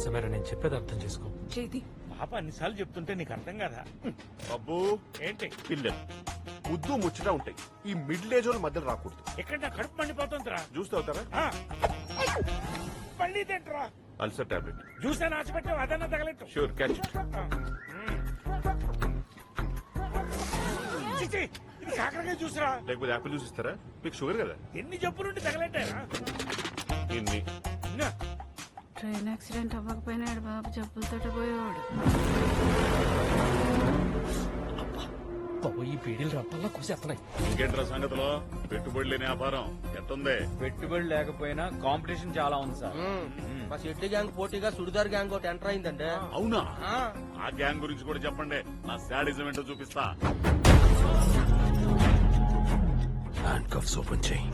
సమీరా, నేను చెప్పేది అర్థం చేసుకో. పాప అన్నిసార్లు చెప్తుంటే నీకు అర్థం కదా. అబ్బో ఏంటి పిల్లలు ముద్దు ముచ్చట ఉంటాయి, ఈ మిడిల్ ఏజ్ వాళ్ళ మధ్యలో రాకూడదు. ఎక్కడ నా కడుపు మండిపోతుందిరా. జ్యూస్ తాగుతారా? మళ్ళీ తింటరా. Ulcer tablet. జ్యూస్ అని ఆశపెట్టావు, అదన్నా తగలెట్టు. Sure, catch it. చిచి, ఇది కాకరకాయ జ్యూస్రా. లేకపోతే యాపిల్ జ్యూస్ ఇస్తారా? మీకు షుగర్ కదా. ఎన్ని జబ్బులుండి తగలెట్టారా. ఇన్ని ట్రైన్ యాక్సిడెంట్ అవ్వకపోయినాడు బాబు, జబ్బులతో పోయేవాడు. ఈ పీడీలు రప్పల్లా కూసేస్తున్నాయి. ఇంకేంట్రా సంగతిలో? పెట్టుబడి లేని వ్యాపారం ఎట్టుంది? పెట్టుబడి లేకపోయినా కాంపిటీషన్ చాలా ఉంది సార్. మా షెట్టి గ్యాంగ్ పోటీగా సుడిదార్ గ్యాంగ్ ఒకటి ఎంటర్ అయిందంటే. అవునా? ఆ గ్యాంగ్ గురించి కూడా చెప్పండి, నా శాడిజం ఏంటో చూపిస్తా. హ్యాండ్ కఫ్స్ ఓపెన్ చేయి.